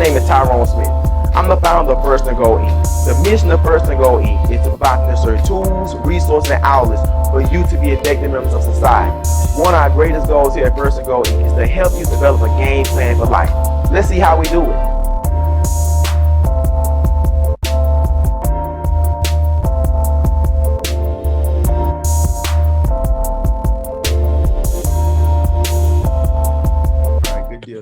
name is Tyrone Smith. I'm the founder of First and Go Eat. The mission of First and Go Eat is to provide necessary tools, resources, and outlets for you to be effective members of society. One of our greatest goals here at First and Go Eat is to help you develop a game plan for life. Let's see how we do it.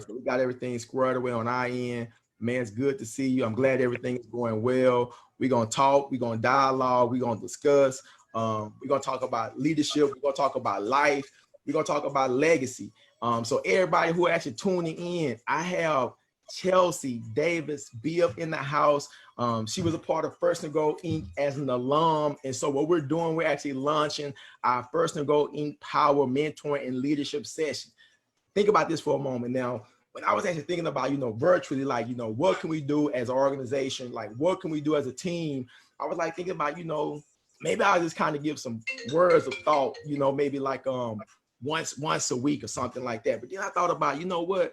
So we got everything squared away on our end. Man, it's good to see you. I'm glad everything is going well. We're going to talk. We're going to dialogue. We're going to discuss. We're going to talk about leadership. We're going to talk about life. We're going to talk about legacy. So everybody who are actually tuning in, I have Chelsea Davis Bibb in the house. She was a part of First and Go Inc. as an alum. And so what we're doing, we're actually launching our First and Go Inc. Power Mentoring and Leadership Session. Think about this for a moment. Now, when I was actually thinking about, virtually, like, what can we do as an organization? Like, what can we do as a team? I was like thinking about, maybe I'll just kind of give some words of thought, maybe like once a week or something like that. But then I thought about, what?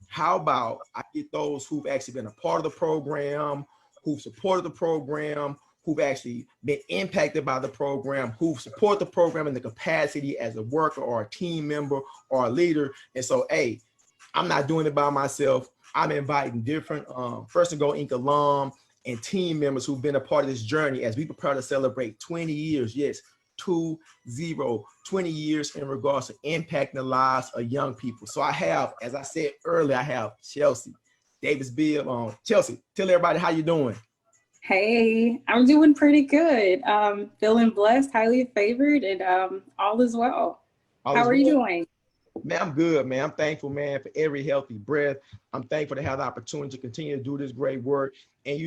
How about I get those who've actually been a part of the program, who've supported the program, who've actually been impacted by the program, who support the program in the capacity as a worker or a team member or a leader. And so, hey, I'm not doing it by myself. I'm inviting different First and Go Inc. alum and team members who've been a part of this journey as we prepare to celebrate 20 years. Yes, 20 years in regards to impacting the lives of young people. So I have, as I said earlier, I have Chelsea Davis Bibb on. Chelsea, tell everybody how you doing. Hey, I'm doing pretty good. Feeling blessed, highly favored, and all is well. How are you doing? Man, I'm good, man. I'm thankful, man, for every healthy breath. I'm thankful to have the opportunity to continue to do this great work. And,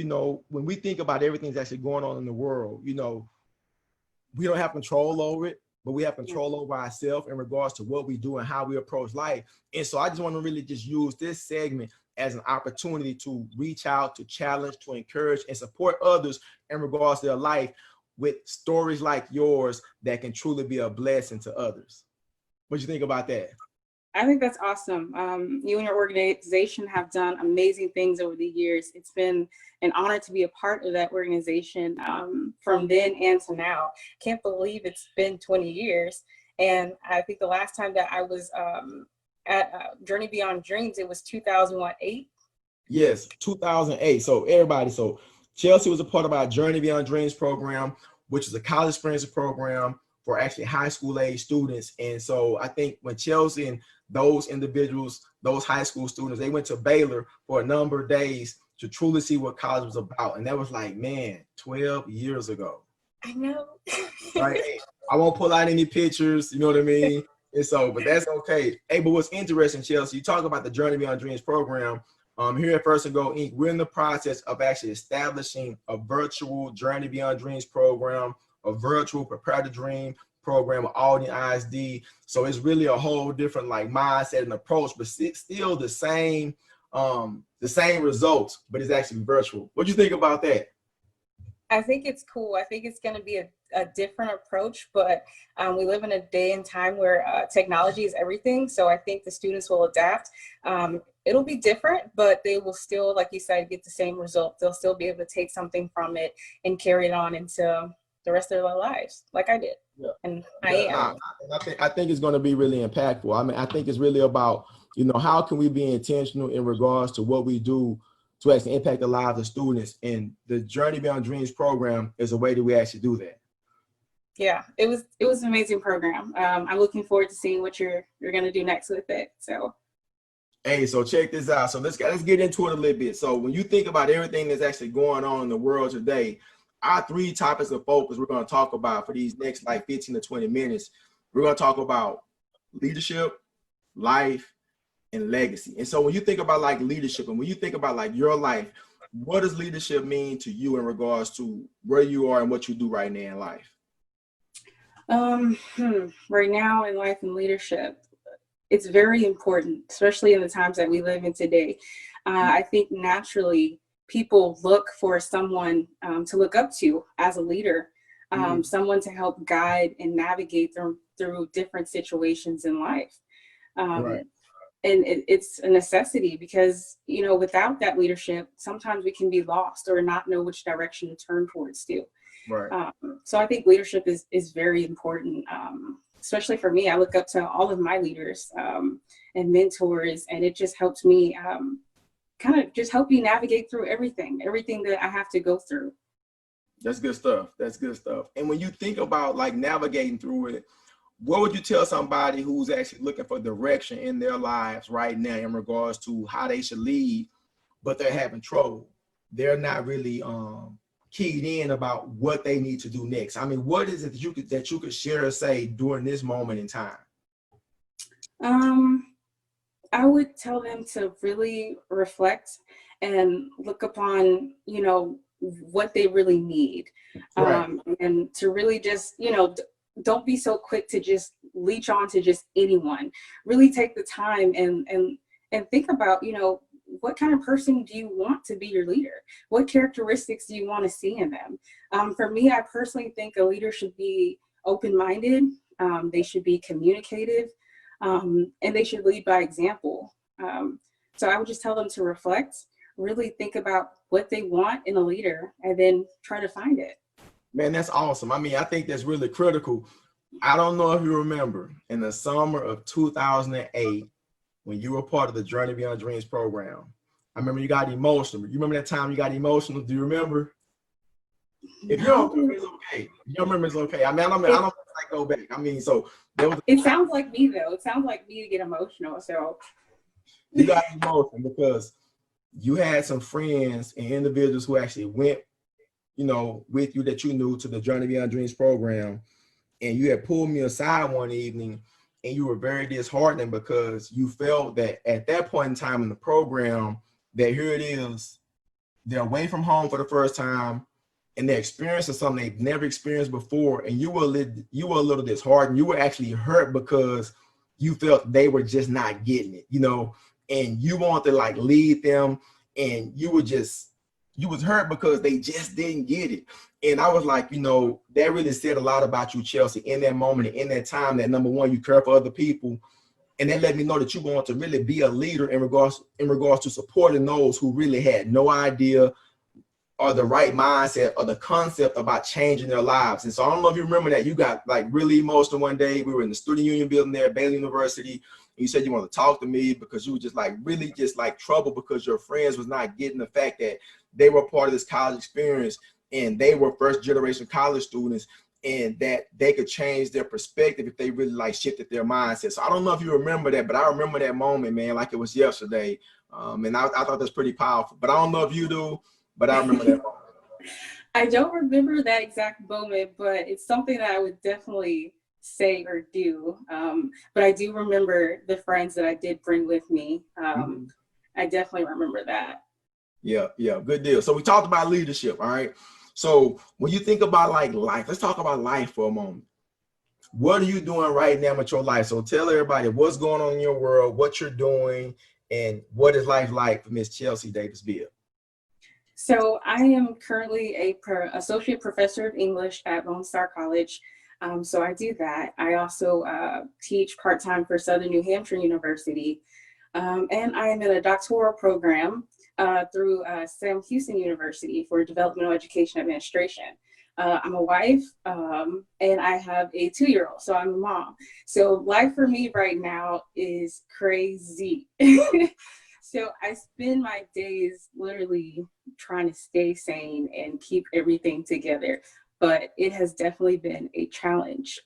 when we think about everything that's actually going on in the world, we don't have control over it, but we have control over ourselves in regards to what we do and how we approach life. And so I just want to really just use this segment as an opportunity to reach out, to challenge, to encourage, and support others in regards to their life with stories like yours that can truly be a blessing to others. What do you think about that? I think that's awesome. You and your organization have done amazing things over the years. It's been an honor to be a part of that organization from then and to now. Can't believe it's been 20 years. And I think the last time that I was at Journey Beyond Dreams, it was 2008. Yes, 2008. So everybody, Chelsea was a part of our Journey Beyond Dreams program, which is a college experience program for actually high school age students. And so I think when Chelsea and those individuals, those high school students, they went to Baylor for a number of days to truly see what college was about. And that was like, man, 12 years ago. I know. Right? I won't pull out any pictures, you know what I mean? And so, but that's okay. Hey, but what's interesting, Chelsea, you talk about the Journey Beyond Dreams program. Here at First and Go Inc., we're in the process of actually establishing a virtual Journey Beyond Dreams program, a virtual Prepare to Dream program with Alden ISD. So it's really a whole different mindset and approach, but still the same results, but it's actually virtual. What do you think about that? I think it's cool. I think it's going to be a different approach, but we live in a day and time where technology is everything. So I think the students will adapt. It'll be different, but they will still, like you said, get the same result. They'll still be able to take something from it and carry it on into the rest of their lives, like I did. Yeah. And I think it's going to be really impactful. I mean, I think it's really about, how can we be intentional in regards to what we do to actually impact the lives of students, and the Journey Beyond Dreams program is a way that we actually do that. Yeah, it was an amazing program. I'm looking forward to seeing what you're going to do next with it. So. Hey, so check this out. So let's get into it a little bit. So when you think about everything that's actually going on in the world today, our 3 topics of focus we're going to talk about for these next 15 to 20 minutes. We're going to talk about leadership, life, and legacy. And so when you think about leadership, and when you think about your life, what does leadership mean to you in regards to where you are and what you do right now in life? Right now in life and leadership, it's very important, especially in the times that we live in today. I think naturally people look for someone to look up to as a leader, someone to help guide and navigate them through different situations in life. Right. it's a necessity because, you know, without that leadership, sometimes we can be lost or not know which direction to turn towards too. Right. So I think leadership is very important. Especially for me, I look up to all of my leaders and mentors, and it just helps me kind of just help you navigate through everything that I have to go through. That's good stuff. That's good stuff. And when you think about like navigating through it, what would you tell somebody who's actually looking for direction in their lives right now in regards to how they should lead, but they're having trouble? They're not really keyed in about what they need to do next. I mean, what is it that you could share or say during this moment in time? I would tell them to really reflect and look upon, you know, what they really need. Right. And to really just, you know, don't be so quick to just leech on to just anyone. Really take the time and think about, you know, what kind of person do you want to be your leader? What characteristics do you want to see in them? For me, I personally think a leader should be open-minded. They should be communicative. And they should lead by example. So I would just tell them to reflect, really think about what they want in a leader, and then try to find it. Man, that's awesome. I mean, I think that's really critical. I don't know if you remember in the summer of 2008, when you were part of the Journey Beyond Dreams program, I remember you got emotional. You remember that time you got emotional? Do you remember? If you don't remember, it's okay. If you don't remember, it's okay. I mean, I don't like go back. I mean, so there was it sounds like me though. It sounds like me to get emotional. So you got emotional because you had some friends and individuals who actually went, you know, with you that you knew to the Journey Beyond Dreams program, and you had pulled me aside one evening, and you were very disheartening because you felt that at that point in time in the program, that here it is, they're away from home for the first time, and they're experiencing something they've never experienced before, and you were a little disheartened. You were actually hurt because you felt they were just not getting it, you know, and you wanted to like lead them, and you was hurt because they just didn't get it. And I was like, you know, that really said a lot about you, Chelsea, in that moment, in that time, that number one, you care for other people. And that let me know that you want to really be a leader in regards to supporting those who really had no idea or the right mindset or the concept about changing their lives. And so I don't know if you remember that you got like really emotional one day. We were in the student union building there at Baylor University. And you said you wanted to talk to me because you were just like really just like trouble because your friends was not getting the fact that they were part of this college experience and they were first generation college students, and that they could change their perspective if they really like shifted their mindset. So I don't know if you remember that, but I remember that moment, man, like it was yesterday. And I thought that's pretty powerful, but I don't know if you do, but I remember that moment. I don't remember that exact moment, but it's something that I would definitely say or do. But I do remember the friends that I did bring with me. I definitely remember that. Yeah, good deal. So we talked about leadership, all right? So when you think about like life, let's talk about life for a moment. What are you doing right now with your life? So tell everybody what's going on in your world, what you're doing, and what is life like for Miss Chelsea Davis-Beal? So I am currently a associate professor of English at Lone Star College. So I do that. I also teach part-time for Southern New Hampshire University. And I am in a doctoral program through Sam Houston University for Developmental Education Administration. I'm a wife and I have a 2-year-old, so I'm a mom. So life for me right now is crazy. So I spend my days literally trying to stay sane and keep everything together, but it has definitely been a challenge.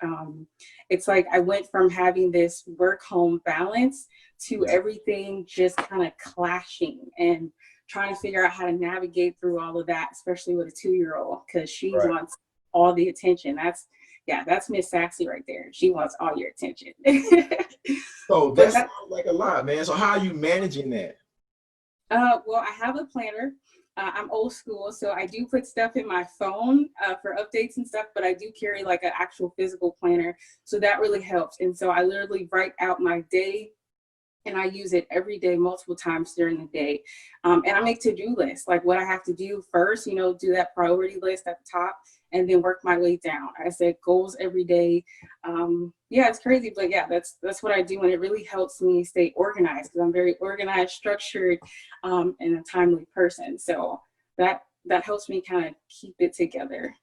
It's like I went from having this work-home balance to everything just kind of clashing and trying to figure out how to navigate through all of that, especially with a 2-year-old, because she wants all the attention. That's Miss Saxy right there. She wants all your attention. So that sounds like a lot, man. So how are you managing that? Well, I have a planner. I'm old school, so I do put stuff in my phone for updates and stuff, but I do carry like an actual physical planner. So that really helps. And so I literally write out my day and I use it every day, multiple times during the day. And I make to-do lists, like what I have to do first, you know, do that priority list at the top and then work my way down. I set goals every day. Yeah, it's crazy, but yeah, that's what I do. And it really helps me stay organized because I'm very organized, structured, and a timely person. So that helps me kind of keep it together.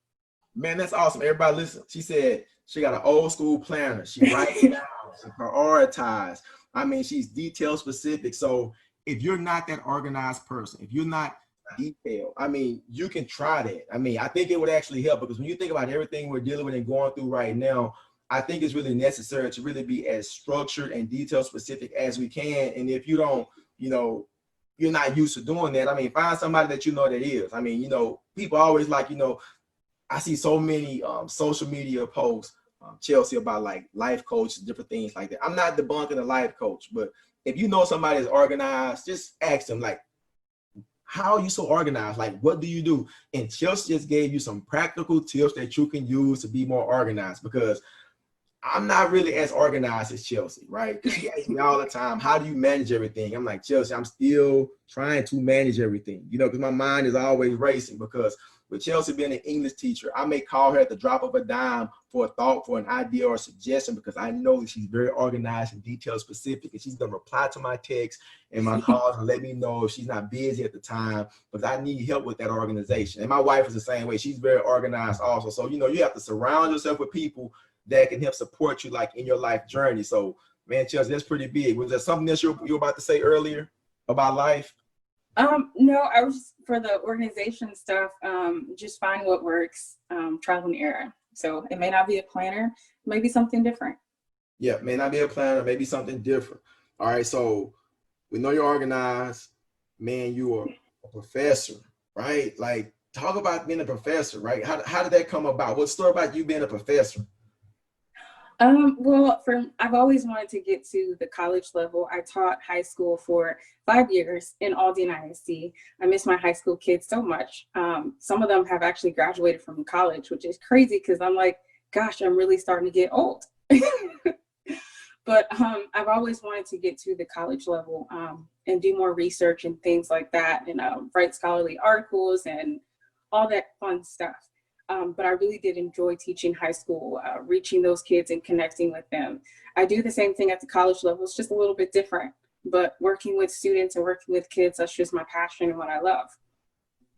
Man, that's awesome. Everybody listen. She said she got an old school planner. She writes it down. She prioritizes. I mean, she's detail specific. So if you're not that organized person, if you're not detailed, I mean, you can try that. I mean, I think it would actually help because when you think about everything we're dealing with and going through right now, I think it's really necessary to really be as structured and detail specific as we can. And if you don't, you know, you're not used to doing that, I mean, find somebody that you know that is. I mean, you know, people always like, you know, I see so many social media posts, Chelsea, about like life coaches, different things like that. I'm not debunking a life coach, but if you know somebody is organized, just ask them like, how are you so organized? Like, what do you do? And Chelsea just gave you some practical tips that you can use to be more organized because I'm not really as organized as Chelsea, right? Because she asks me all the time, how do you manage everything? I'm like, Chelsea, I'm still trying to manage everything, you know, because my mind is always racing because with Chelsea being an English teacher, I may call her at the drop of a dime for a thought, for an idea or a suggestion because I know that she's very organized and detail specific and she's going to reply to my texts and my calls and let me know if she's not busy at the time because I need help with that organization. And my wife is the same way. She's very organized also. So, you know, you have to surround yourself with people that can help support you like in your life journey. So, man, Chelsea, that's pretty big. Was there something else you were about to say earlier about life? No, I was just, for the organization stuff, just find what works, trial and error. So it may not be a planner, maybe something different. Yeah, may not be a planner, maybe something different. All right, so we know you're organized. Man, you are a professor, right? Like, talk about being a professor, right? How did that come about? What story about you being a professor? Well, I've always wanted to get to the college level. I taught high school for 5 years in Aldine ISD. I miss my high school kids so much. Some of them have actually graduated from college, which is crazy because I'm like, gosh, I'm really starting to get old. But I've always wanted to get to the college level and do more research and things like that, and write scholarly articles and all that fun stuff. But I really did enjoy teaching high school, reaching those kids and connecting with them. I do the same thing at the college level. It's just a little bit different, but working with students and working with kids, that's just my passion and what I love.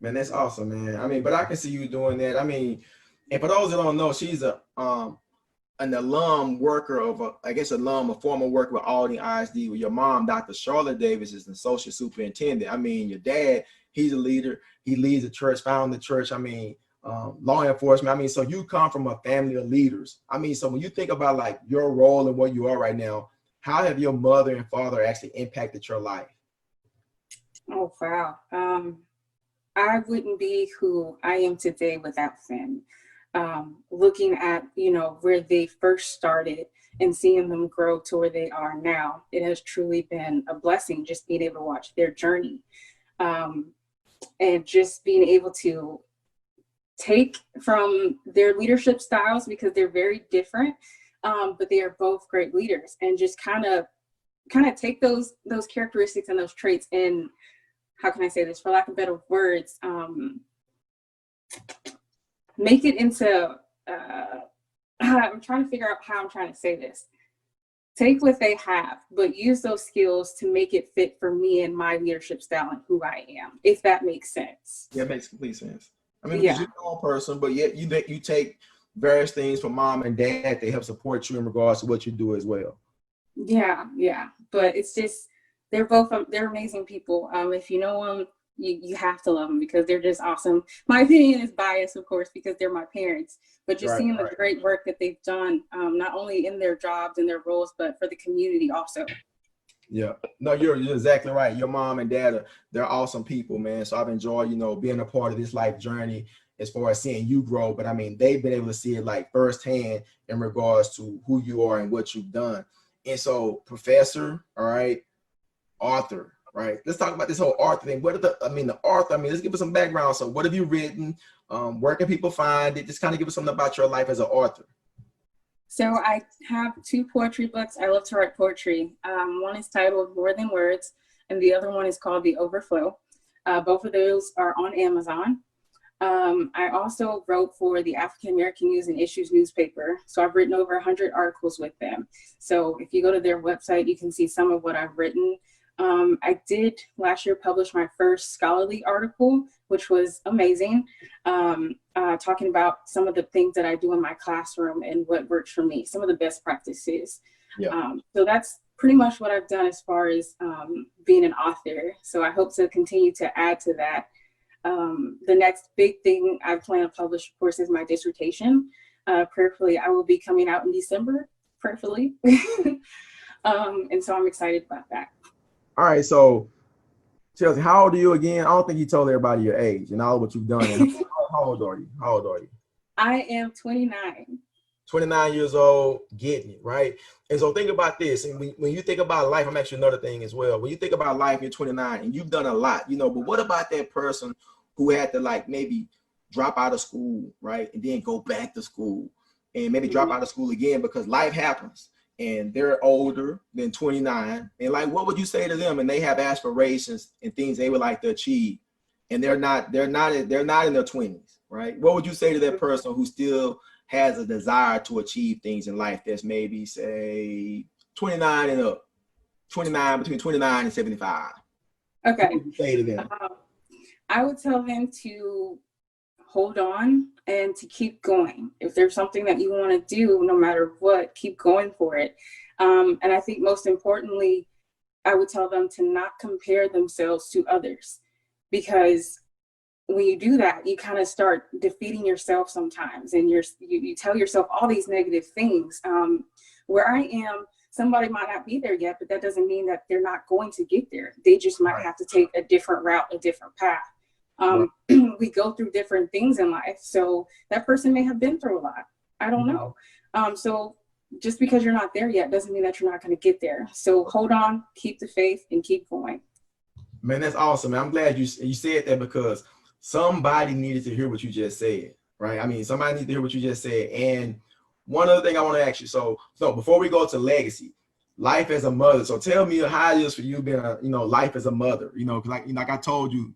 Man, that's awesome, man. I mean, but I can see you doing that. I mean, and for those that don't know, she's an alum worker of a former worker with Aldine ISD with your mom, Dr. Charlotte Davis, is an associate superintendent. I mean, your dad, he's a leader. He leads the church, founded the church. I mean, law enforcement. I mean, so you come from a family of leaders. I mean, so when you think about like your role and where you are right now, how have your mother and father actually impacted your life? Oh, wow. I wouldn't be who I am today without them. Looking at, you know, where they first started and seeing them grow to where they are now, it has truly been a blessing just being able to watch their journey, and just being able to take from their leadership styles because they're very different, but they are both great leaders, and just kind of take those characteristics and those traits and, how can I say this, for lack of better words, make it into, I'm trying to figure out how I'm trying to say this. Take what they have, but use those skills to make it fit for me and my leadership style and who I am, if that makes sense. Yeah, it makes complete sense. I mean, because Yeah. you're your own person, but yet you take various things from mom and dad to help support you in regards to what you do as well. Yeah, yeah. But it's just, they're amazing people. If you know them, you have to love them because they're just awesome. My opinion is biased, of course, because they're my parents, but just Right, seeing the right. great work that they've done, not only in their jobs and their roles, but for the community also. Yeah. No, you're exactly right. Your mom and dad they're awesome people, man. So I've enjoyed, you know, being a part of this life journey as far as seeing you grow. But I mean, they've been able to see it like firsthand in regards to who you are and what you've done. And so, professor, all right, author, right? Let's talk about this whole author thing. What are the author, let's give us some background. So what have you written? Where can people find it? Just kind of give us something about your life as an author. So I have two poetry books. I love to write poetry. One is titled More Than Words, and the other one is called The Overflow. Both of those are on Amazon. I also wrote for the African American News and Issues newspaper. So I've written over 100 articles with them. So if you go to their website, you can see some of what I've written. I did last year publish my first scholarly article, which was amazing, talking about some of the things that I do in my classroom and what works for me, some of the best practices. Yeah. So that's pretty much what I've done as far as being an author. So I hope to continue to add to that. The next big thing I plan to publish, of course, is my dissertation. Prayerfully, I will be coming out in December, prayerfully. And so I'm excited about that. All right, so Chelsea, how old are you again? I don't think you told everybody your age and all what you've done. How old are you? How old are you? I am 29. 29 years old, getting it, right? And so think about this. And when you think about life, I'm actually another thing as well. When you think about life, you're 29 and you've done a lot, you know, but what about that person who had to like maybe drop out of school, right? And then go back to school and maybe drop out of school again because life happens and they're older than 29. And like, what would you say to them? And they have aspirations and things they would like to achieve. And they're not in their 20s, right? What would you say to that person who still has a desire to achieve things in life that's maybe say 29 and up, 29, between 29 and 75? Okay. What would you say to them? I would tell them to hold on and to keep going. If there's something that you want to do, no matter what, keep going for it. And I think most importantly, I would tell them to not compare themselves to others, because when you do that, you kind of start defeating yourself sometimes, and you tell yourself all these negative things. Where I am, somebody might not be there yet, but that doesn't mean that they're not going to get there. They just might have to take a different route, a different path. We go through different things in life. So that person may have been through a lot. I don't know. So just because you're not there yet doesn't mean that you're not going to get there. So hold on, keep the faith, and keep going. Man, that's awesome. I'm glad you said that, because somebody needed to hear what you just said, right? I mean, somebody needed to hear what you just said. And one other thing I want to ask you. So before we go to legacy, life as a mother. So tell me how it is for you being life as a mother, like I told you,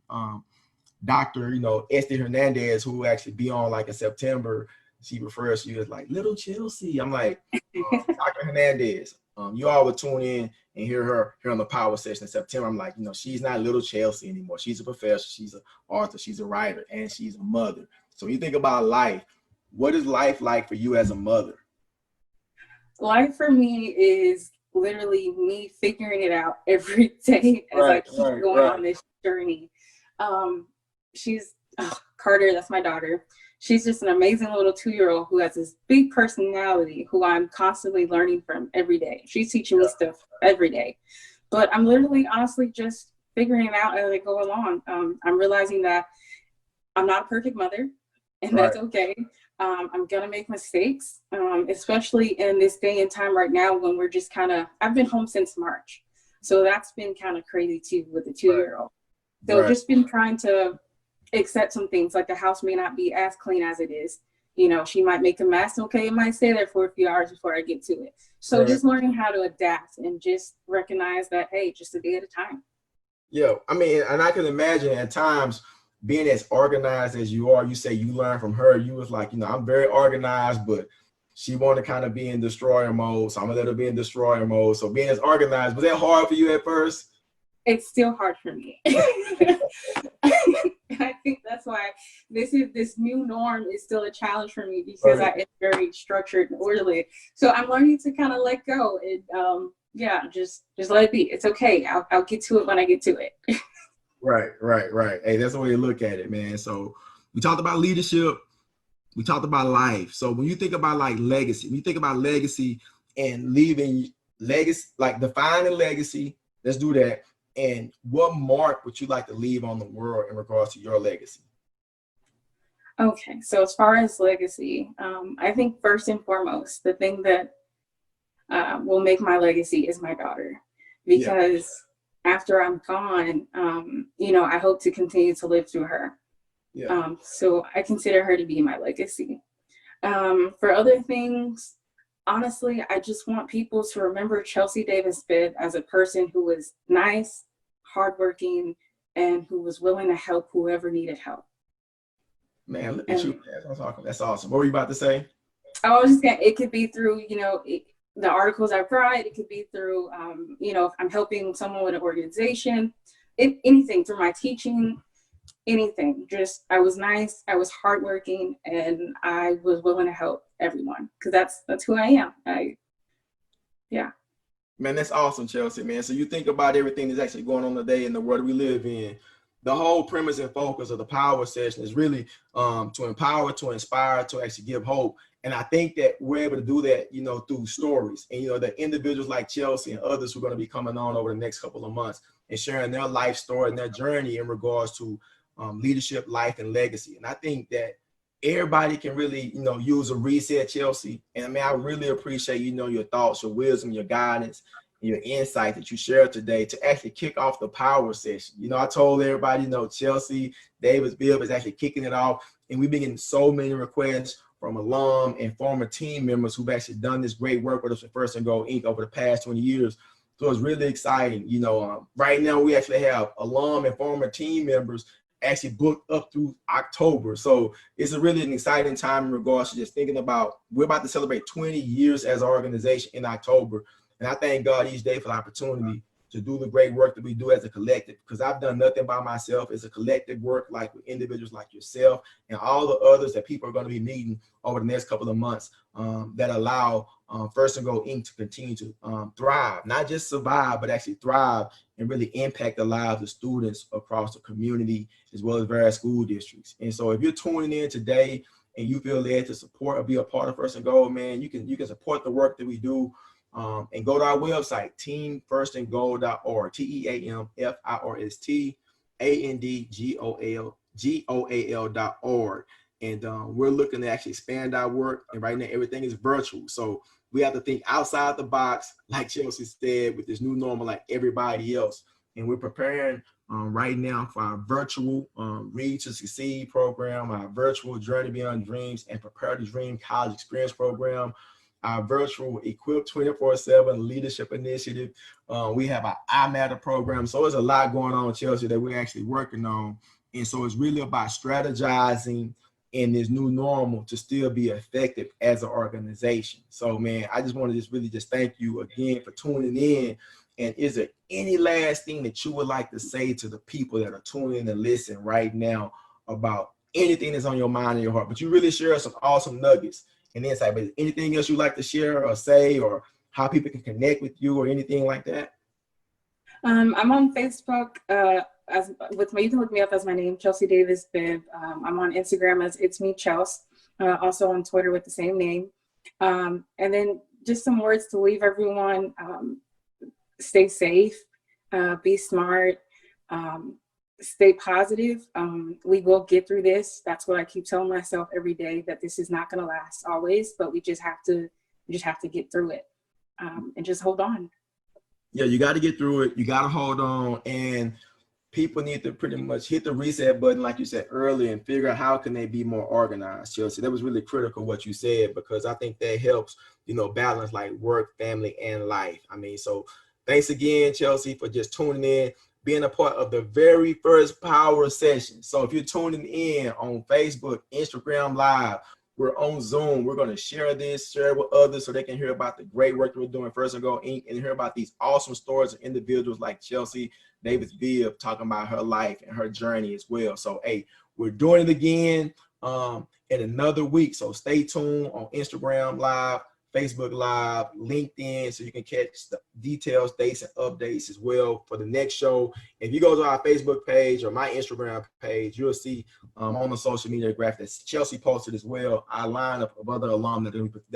Dr. Esther Hernandez, who actually be on like in September, she refers to you as like little Chelsea. I'm like, Dr. Hernandez, you all would tune in and hear her here on the power session in September. I'm like, she's not little Chelsea anymore. She's a professor, she's an author, she's a writer, and she's a mother. So when you think about life, what is life like for you as a mother? Life for me is literally me figuring it out every day as I keep going on this journey. She's Carter, that's my daughter. She's just an amazing little 2-year-old who has this big personality who I'm constantly learning from every day. She's teaching me stuff every day. But I'm literally honestly just figuring it out as I go along. I'm realizing that I'm not a perfect mother, and that's okay. I'm gonna make mistakes, especially in this day and time right now when we're just I've been home since March. So that's been kind of crazy too with the 2-year-old. So just been trying to accept some things, like the house may not be as clean as it is. She might make a mess. Okay, it might stay there for a few hours before I get to it. So just learning how to adapt and just recognize that, hey, just a day at a time. Yeah, I mean, and I can imagine at times being as organized as you are, you say you learn from her. You was like, I'm very organized, but she wanted to kind of be in destroyer mode. So I'm gonna let her be in destroyer mode. So being as organized, was that hard for you at first? It's still hard for me. I think that's why this new norm is still a challenge for me, because I am very structured and orderly. So I'm learning to kind of let go and just let it be. It's okay. I'll get to it when I get to it. Right. Hey, that's the way to look at it, man. So we talked about leadership, we talked about life. So when you think about like legacy, when you think about legacy and leaving legacy, like defining legacy, let's do that. And what mark would you like to leave on the world in regards to your legacy? Okay, so as far as legacy, I think first and foremost, the thing that will make my legacy is my daughter, because after I'm gone, I hope to continue to live through her. So I consider her to be my legacy. For other things, honestly, I just want people to remember Chelsea Davis Bibb as a person who was nice, hardworking, and who was willing to help whoever needed help. Man, look at you. And Man. That's awesome. That's awesome. What were you about to say? I was just saying, it could be through, the articles I write. It could be through, if I'm helping someone with an organization, anything through my teaching, anything. Just, I was nice, I was hardworking, and I was willing to help everyone because that's who I am. Yeah. Man, that's awesome, Chelsea, man. So you think about everything that's actually going on today in the world we live in. The whole premise and focus of the power session is really to empower, to inspire, to actually give hope. And I think that we're able to do that, through stories. And, the individuals like Chelsea and others who are going to be coming on over the next couple of months and sharing their life story and their journey in regards to leadership, life, and legacy. And I think that everybody can really, use a reset, Chelsea. And I mean, I really appreciate, your thoughts, your wisdom, your guidance, and your insight that you shared today to actually kick off the power session. I told everybody, Chelsea Davis Bibb is actually kicking it off. And we've been getting so many requests from alum and former team members who've actually done this great work with us at First and Goal Inc. over the past 20 years. So it's really exciting. Right now we actually have alum and former team members actually booked up through October. So it's a really an exciting time in regards to just thinking about, we're about to celebrate 20 years as an organization in October. And I thank God each day for the opportunity to do the great work that we do as a collective, because I've done nothing by myself. It's a collective work, like with individuals like yourself and all the others that people are going to be meeting over the next couple of months that allow First and Goal Inc. to continue to thrive, not just survive, but actually thrive and really impact the lives of students across the community as well as various school districts. And so if you're tuning in today and you feel led to support or be a part of First and Goal, man, you can support the work that we do. And go to our website, teamfirstandgoal.org, teamfirstandgoal.org. And we're looking to actually expand our work. And right now, everything is virtual. So we have to think outside the box, like Chelsea said, with this new normal, like everybody else. And we're preparing right now for our virtual Read to Succeed program, our virtual Journey Beyond Dreams and Prepare to Dream College Experience program, our virtual Equip 24/7 Leadership Initiative. We have our I Matter program. So there's a lot going on, Chelsea, that we're actually working on. And so it's really about strategizing in this new normal to still be effective as an organization. So, man, I just want to really thank you again for tuning in. And is there any last thing that you would like to say to the people that are tuning in and listening right now about anything that's on your mind and your heart? But you really share some awesome nuggets and insight. But anything else you'd like to share or say, or how people can connect with you or anything like that? I'm on Facebook you can look me up as my name, Chelsea Davis Bibb. I'm on Instagram as It's Me Chels. Also on Twitter with the same name. And then just some words to leave everyone. Stay safe, be smart, stay positive. We will get through this. That's what I keep telling myself every day, that this is not going to last always, but we just have to get through it and just hold on. Yeah, you got to get through it. You got to hold on, and people need to pretty much hit the reset button, like you said earlier, and figure out how can they be more organized, Chelsea. That was really critical what you said, because I think that helps, balance like work, family, and life. I mean, so thanks again, Chelsea, for just tuning in, being a part of the very first power session. So if you're tuning in on Facebook, Instagram Live, we're on Zoom. We're going to share it with others so they can hear about the great work that we're doing First and Goal Inc. and hear about these awesome stories of individuals like Chelsea Davis Bibb talking about her life and her journey as well. So, hey, we're doing it again in another week. So stay tuned on Instagram Live, Facebook Live, LinkedIn, so you can catch the details, dates, and updates as well for the next show. If you go to our Facebook page or my Instagram page, you'll see on the social media graph that Chelsea posted as well, our lineup of other alum that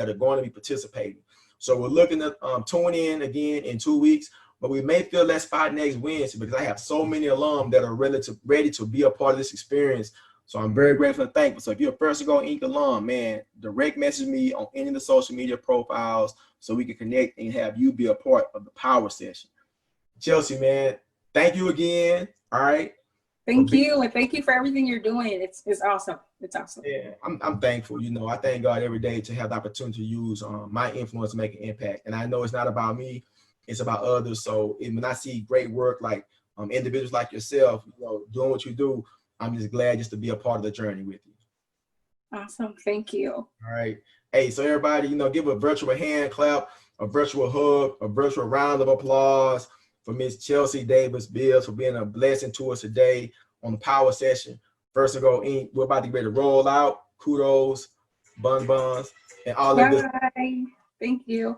are going to be participating. So we're looking to tune in again in 2 weeks, but we may fill that spot next Wednesday because I have so many alum that are ready to be a part of this experience. So I'm very grateful and thankful. So if you're a First and Goal Inc. alum, man, direct message me on any of the social media profiles so we can connect and have you be a part of the power session. Chelsea, man, thank you again. All right. Thank you, and thank you for everything you're doing. It's awesome. It's awesome. Yeah, I'm thankful. You know, I thank God every day to have the opportunity to use my influence to make an impact. And I know it's not about me, it's about others. So when I see great work like individuals like yourself, you know, doing what you do, I'm just glad just to be a part of the journey with you. Awesome. Thank you. All right. Hey, so everybody, you know, give a virtual hand clap, a virtual hug, a virtual round of applause for Miss Chelsea Davis Bills for being a blessing to us today on the power session. First of all, we're about to get ready to roll out. Kudos, buns, and all of this. Bye. Thank you.